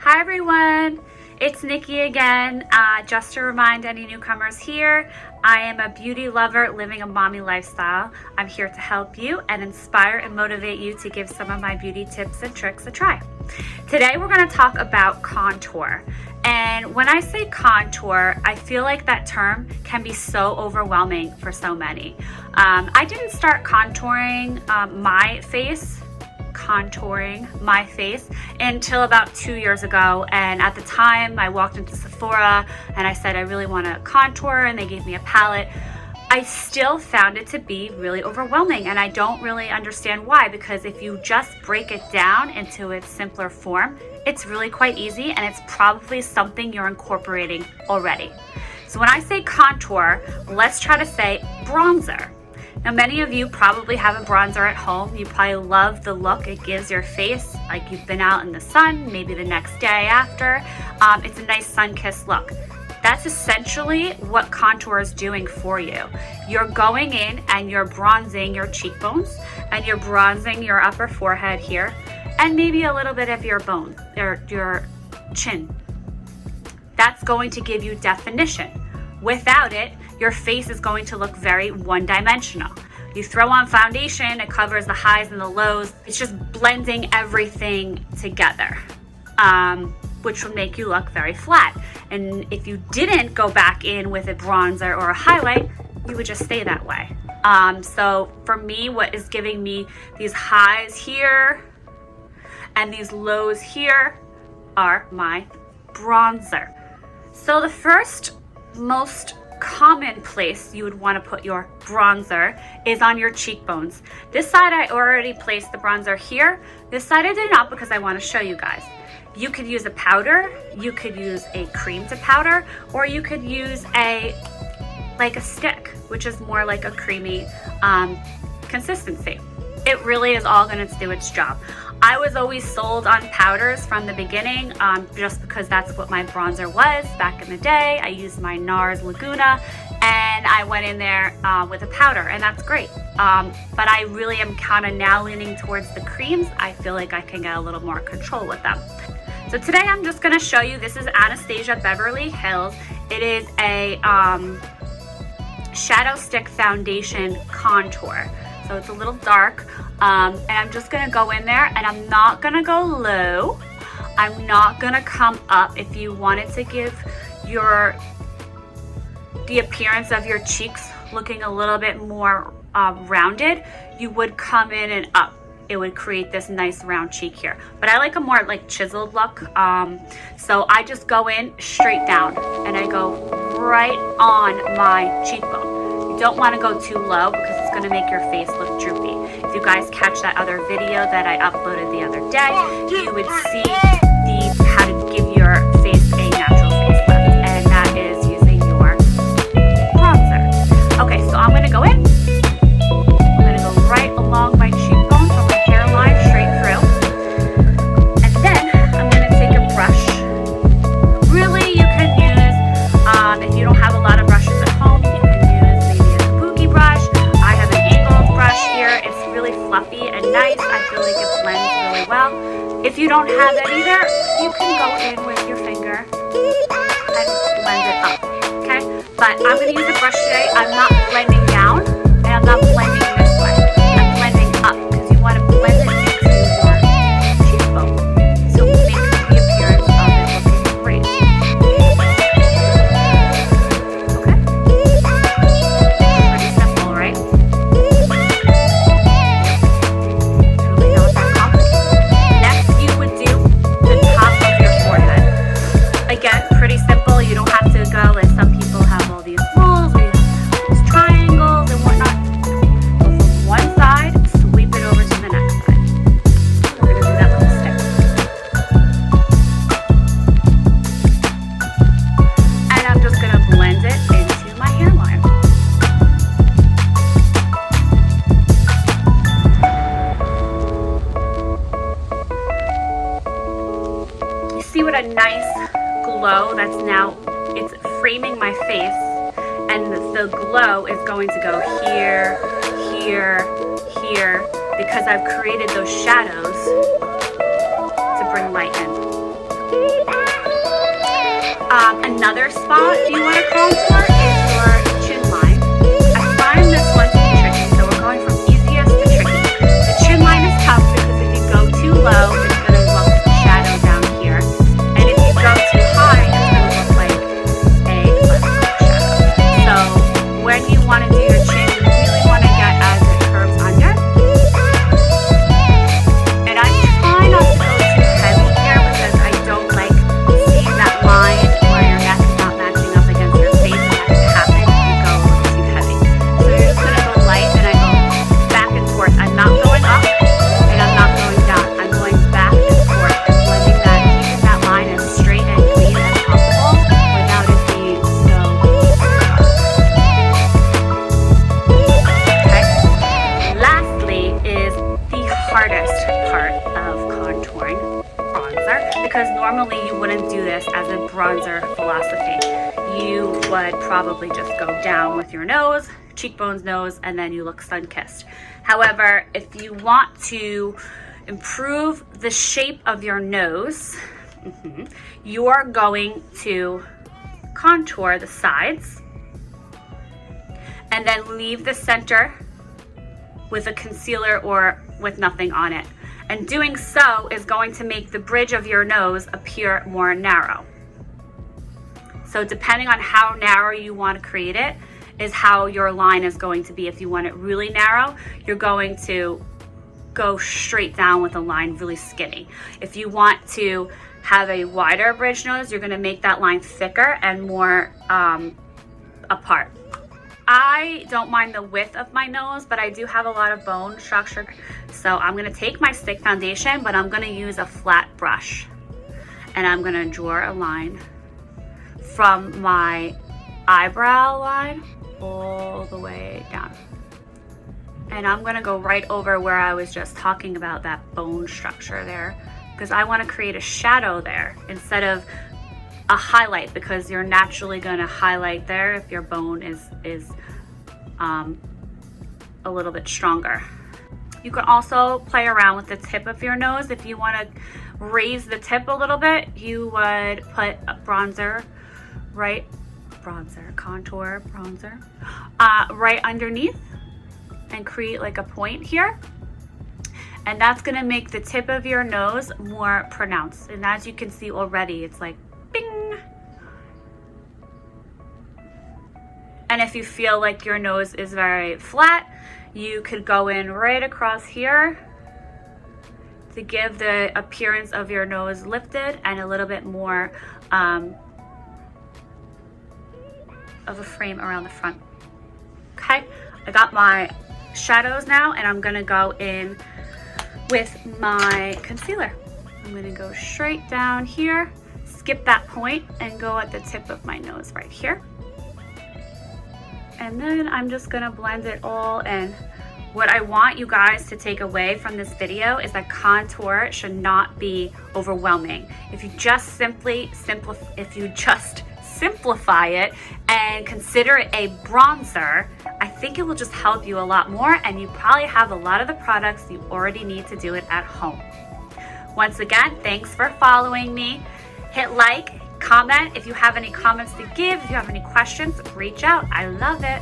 Hi everyone, it's Nikki again. Just to remind any newcomers here, I am a beauty lover living a mommy lifestyle. I'm here to help you and inspire and motivate you to give some of my beauty tips and tricks a try. Today we're going to talk about contour. And when I say contour, I feel like that term can be so overwhelming for so many. I didn't start contouring my face until about 2 years ago, and at the time I walked into Sephora and I said I really want to contour, and they gave me a palette. I still found it to be really overwhelming, and I don't really understand why, because if you just break it down into its simpler form, it's really quite easy, and it's probably something you're incorporating already. So when I say contour, let's try to say bronzer. Now, many of you probably have a bronzer at home. You probably love the look it gives your face, like you've been out in the sun, maybe the next day after. It's a nice sun-kissed look. That's essentially what contour is doing for you. You're going in and you're bronzing your cheekbones, and you're bronzing your upper forehead here, and maybe a little bit of your bone, or your chin. That's going to give you definition. Without it, your face is going to look very one-dimensional. You throw on foundation, it covers the highs and the lows. It's just blending everything together, which would make you look very flat. And if you didn't go back in with a bronzer or a highlight, you would just stay that way. So for me, what is giving me these highs here and these lows here are my bronzer. So the first most common place you would want to put your bronzer is on your cheekbones. This side I already placed the bronzer here. This side I did not, because I want to show you guys. You could use a powder, you could use a cream to powder, or you could use a stick, which is more like a creamy consistency. It really is all going to do its job. I was always sold on powders from the beginning, just because that's what my bronzer was back in the day. I used my NARS Laguna, and I went in there with a powder, and that's great. But I really am kind of now leaning towards the creams. I feel like I can get a little more control with them. So today I'm just going to show you, this is Anastasia Beverly Hills. It is a shadow stick foundation contour. So it's a little dark, and I'm just gonna go in there, and I'm not gonna go low. I'm not gonna come up. If you wanted to give the appearance of your cheeks looking a little bit more rounded, you would come in and up. It would create this nice round cheek here. But I like a more chiseled look. So I just go in straight down, and I go right on my cheekbone. You don't want to go too low, because it's going to make your face look droopy. If you guys catch that other video that I uploaded the other day, you would see how to give your face a natural facelift, and that is using your bronzer. Okay, so I'm going to go in. I'm going to go right along my cheekbone from my hairline straight through. And then I'm going to take a brush. Really, you could use, if you don't have a lot of brushes at home, you can use maybe a kabuki brush. I have an angled brush here. It's really fluffy and nice. I feel like it blends really well. If you don't have that either, you can go in with your finger and blend it up, okay? But I'm going to use a brush today. I'm not blending down, and I'm not blending this way. I'm blending up, because you want to blend it into your cheekbone. So make the appearance of it looking great. Okay? Pretty simple, right? Truly not that complicated. Next, you would do the top of your forehead. Again, pretty simple. You don't have to go like some people have all these rules, or these triangles and whatnot. Go from one side, sweep it over to the next side. We're going to do that with a stick. And I'm just going to blend it into my hairline. You see what a nice glow that's now, it's framing my face, and the glow is going to go here, here, here, because I've created those shadows to bring light in. Another spot you want to contour is your chin line. I find this one to be tricky, so we're going from easiest to tricky. The chin line is tough because if you go too low, it's going to look shadow down here. And if you go too high, it's going to look like a shadow. So when you want to do your chin, you really want to get as it curves under. And I try not to go too heavy here because I don't like seeing that line where your neck is not matching up against your face, and that can happen if you go a little too heavy. So you're just going to go light, and I go back and forth. I'm not going up and I'm not going down. I'm going back and forth and blending that, keeping that line as straight and clean as possible without it being so sharp. Okay. Lastly is the hardest part of contouring, bronzer, because normally you wouldn't do this as a bronzer philosophy. You would probably just go down with your nose, cheekbones, nose, and then you look sun-kissed. However, if you want to improve the shape of your nose, you are going to contour the sides and then leave the center with a concealer or with nothing on it. And doing so is going to make the bridge of your nose appear more narrow. So depending on how narrow you want to create it is how your line is going to be. If you want it really narrow, you're going to go straight down with a line really skinny. If you want to have a wider bridge nose, you're going to make that line thicker and more apart. I don't mind the width of my nose, but I do have a lot of bone structure. So I'm going to take my stick foundation, but I'm going to use a flat brush. And I'm going to draw a line from my eyebrow line all the way down. And I'm going to go right over where I was just talking about that bone structure there, because I want to create a shadow there instead of a highlight, because you're naturally going to highlight there if your bone is a little bit stronger. You can also play around with the tip of your nose. If you want to raise the tip a little bit, you would put a contour bronzer right underneath and create like a point here. And that's going to make the tip of your nose more pronounced. And as you can see already, it's like bing. And if you feel like your nose is very flat, you could go in right across here to give the appearance of your nose lifted and a little bit more of a frame around the front. Okay, I got my shadows now, and I'm gonna go in with my concealer. I'm gonna go straight down here, skip that point, and go at the tip of my nose right here. And then I'm just gonna blend it all in. What I want you guys to take away from this video is that contour should not be overwhelming. If you just simplify it and consider it a bronzer, I think it will just help you a lot more, and you probably have a lot of the products you already need to do it at home. Once again, thanks for following me. Hit like, comment if you have any comments to give. If you have any questions, reach out. I love it.